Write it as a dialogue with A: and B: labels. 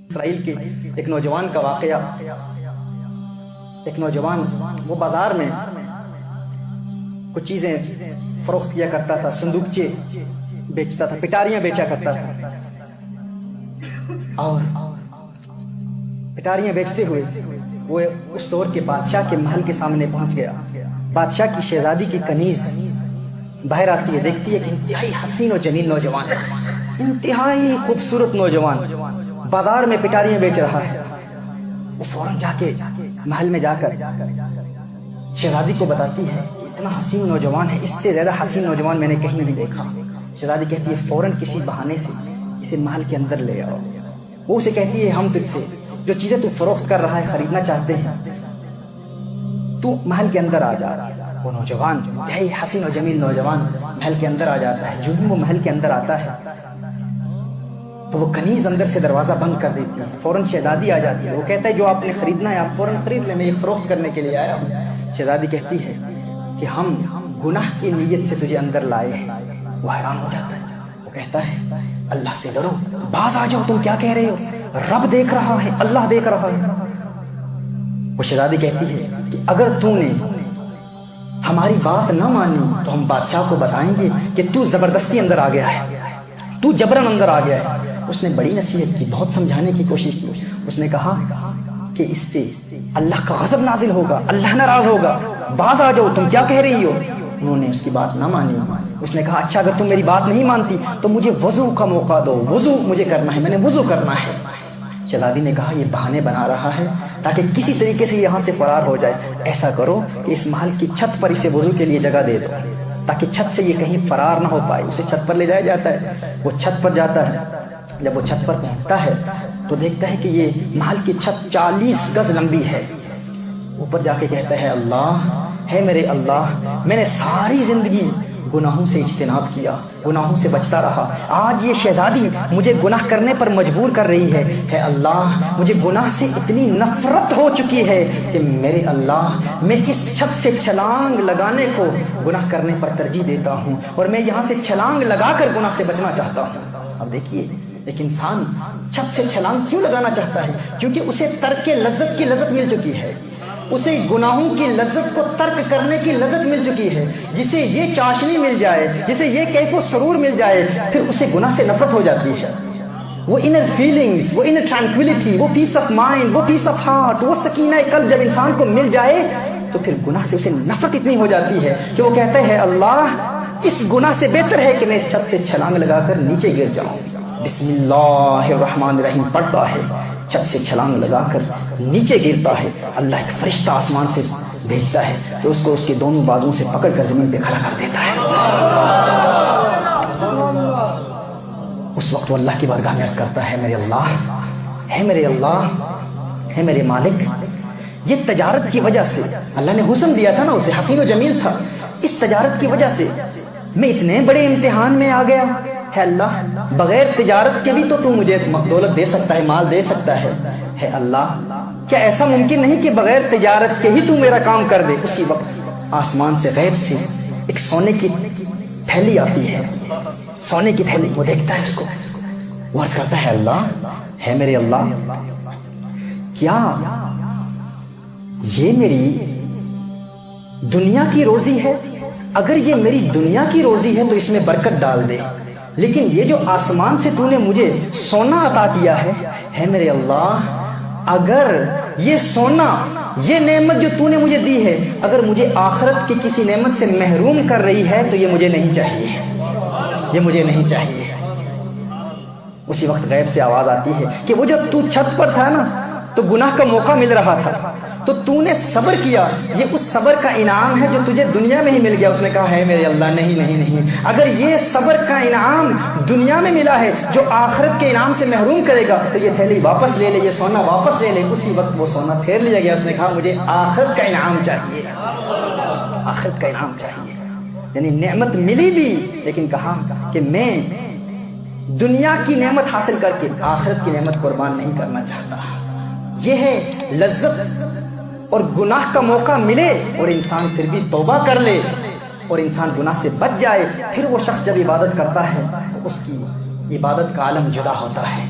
A: اسرائیل کے ایک نوجوان کا واقعہ. ایک نوجوان وہ بازار میں کچھ چیزیں فروخت کیا کرتا تھا، صندوقچے بیچتا تھا، پٹاریاں بیچا کرتا تھا. اور پٹاریاں بیچتے ہوئے وہ اس دور کے بادشاہ کے محل کے سامنے پہنچ گیا. بادشاہ کی شہزادی کی کنیز باہر آتی ہے، دیکھتی ہے کہ انتہائی حسین و جمیل نوجوان، انتہائی خوبصورت نوجوان بازار میں پٹاریاں بیچ رہا ہے. وہ فوراً جا کے محل میں جا کر شہزادی کو بتاتی ہے اتنا حسین نوجوان ہے، اس سے زیادہ حسین نوجوان میں نے کہیں نہیں دیکھا. شہزادی کہتی ہے فوراً کسی بہانے سے اسے محل کے اندر لے آؤ. وہ اسے کہتی ہے ہم تجھ سے جو چیزیں تو فروخت کر رہا ہے خریدنا چاہتے ہیں، تو محل کے اندر آ جا. وہ نوجوان انتہائی حسین و جمیل نوجوان محل کے اندر آ جاتا ہے. جو ہی وہ محل کے اندر آتا ہے تو وہ کنیز اندر سے دروازہ بند کر دیتی ہے. فوراً شہزادی آ جاتی ہے. وہ کہتا ہے جو آپ نے خریدنا ہے آپ فوراً خرید لیں، میں یہ فروخت کرنے کے لیے آیا ہوں. شہزادی کہتی ہے کہ ہم گناہ کی نیت سے تجھے اندر لائے ہیں. وہ حیران ہو جاتا ہے. وہ کہتا ہے اللہ سے ڈرو، باز آ جاؤ، تم کیا کہہ رہے ہو؟ رب دیکھ رہا ہے، اللہ دیکھ رہا ہے. وہ شہزادی کہتی ہے کہ اگر تو نے ہماری بات نہ مانی تو ہم بادشاہ کو بتائیں گے کہ تو زبردستی اندر آ گیا ہے، تو جبرن اندر آ گیا ہے. اس نے بڑی نصیحت کی، بہت سمجھانے کی کوشش کی. اس نے کہا کہ اس سے اللہ کا غضب نازل ہوگا، اللہ ناراض ہوگا، باز آ جاؤ، تم کیا کہہ رہی ہو؟ انہوں نے اس کی بات نہ مانی. اس نے کہا اچھا اگر تم میری بات نہیں مانتی تو مجھے وضو کا موقع دو، وضو مجھے کرنا ہے، میں نے وضو کرنا ہے. شہزادی نے کہا یہ بہانے بنا رہا ہے تاکہ کسی طریقے سے یہاں سے فرار ہو جائے. ایسا کرو کہ اس محل کی چھت پر اسے وضو کے لیے جگہ دے دو تاکہ چھت سے یہ کہیں فرار نہ ہو پائے. اسے چھت پر لے جایا جاتا ہے. وہ چھت پر جاتا ہے. جب وہ چھت پر پہنچتا ہے تو دیکھتا ہے کہ یہ محل کی چھت 40 گز لمبی ہے. اوپر جا کے کہتا ہے اللہ ہے میرے اللہ، میں نے ساری زندگی گناہوں سے اجتناب کیا، گناہوں سے بچتا رہا. آج یہ شہزادی مجھے گناہ کرنے پر مجبور کر رہی ہے. ہے اللہ مجھے گناہ سے اتنی نفرت ہو چکی ہے کہ میرے اللہ میں اس چھت سے چھلانگ لگانے کو گناہ کرنے پر ترجیح دیتا ہوں، اور میں یہاں سے چھلانگ لگا کر گناہ سے بچنا چاہتا ہوں. اب دیکھیے ایک انسان چھت سے چھلانگ کیوں لگانا چاہتا ہے؟ کیونکہ اسے ترک لذت کی لذت مل چکی ہے، اسے گناہوں کی لذت کو ترک کرنے کی لذت مل چکی ہے. جسے یہ چاشنی مل جائے، جسے یہ کیف و سرور مل جائے، پھر اسے گناہ سے نفرت ہو جاتی ہے. وہ انر فیلنگز، وہ انر ٹرانکویلٹی، وہ پیس آف مائنڈ، وہ پیس آف ہارٹ، وہ سکینہ قلب جب انسان کو مل جائے تو پھر گناہ سے اسے نفرت اتنی ہو جاتی ہے کہ وہ کہتا ہے اللہ اس گناہ سے بہتر ہے کہ میں اس چھت سے چھلانگ لگا کر نیچے گر جاؤں. بسم اللہ الرحمن الرحیم پڑھتا ہے، چھت سے چھلانگ لگا کر نیچے گرتا ہے. اللہ ایک فرشتہ آسمان سے بھیجتا ہے تو اس کو اس کے دونوں بازوؤں سے پکڑ کر زمین پہ کھڑا کر دیتا ہے. اس وقت وہ اللہ کی بارگاہ میں عرض کرتا ہے میرے اللہ، ہے میرے اللہ، ہے میرے مالک، یہ تجارت کی وجہ سے اللہ نے حسن دیا تھا نا، اسے حسین و جمیل تھا، اس تجارت کی وجہ سے میں اتنے بڑے امتحان میں آ گیا. ہے اللہ بغیر تجارت کے بھی تو مجھے دولت دے سکتا ہے، مال دے سکتا ہے. ہے اللہ کیا ایسا ممکن نہیں کہ بغیر تجارت کے ہی تو میرا کام کر دے؟ اسی وقت آسمان سے غیب سے ایک سونے کی تھیلی آتی ہے، سونے کی تھیلی. وہ دیکھتا ہے اس کو، وہ عرض کرتا ہے اللہ، ہے میرے اللہ، کیا یہ میری دنیا کی روزی ہے؟ اگر یہ میری دنیا کی روزی ہے تو اس میں برکت ڈال دے، لیکن یہ جو آسمان سے تو نے مجھے سونا عطا کیا ہے میرے اللہ، اگر یہ سونا، یہ نعمت جو تو نے مجھے دی ہے، اگر مجھے آخرت کی کسی نعمت سے محروم کر رہی ہے تو یہ مجھے نہیں چاہیے، یہ مجھے نہیں چاہیے. اسی وقت غیب سے آواز آتی ہے کہ وہ جب تو چھت پر تھا نا تو گناہ کا موقع مل رہا تھا تو نے صبر کیا، یہ اس صبر کا انعام ہے جو تجھے دنیا میں ہی مل گیا. اس نے کہا ہے میرے اللہ نہیں نہیں نہیں، اگر یہ صبر کا انعام دنیا میں ملا ہے جو آخرت کے انعام سے محروم کرے گا تو یہ تھیلی واپس لے لے، یہ سونا واپس لے لے. اسی وقت وہ سونا پھیر لیا گیا. اس نے کہا مجھے آخرت کا انعام چاہیے، آخرت کا انعام چاہیے. یعنی نعمت ملی بھی لیکن کہا کہ میں دنیا کی نعمت حاصل کر کے آخرت کی نعمت قربان نہیں کرنا چاہتا. یہ ہے لذت، اور گناہ کا موقع ملے اور انسان پھر بھی توبہ کر لے اور انسان گناہ سے بچ جائے، پھر وہ شخص جب عبادت کرتا ہے تو اس کی عبادت کا عالم جدا ہوتا ہے.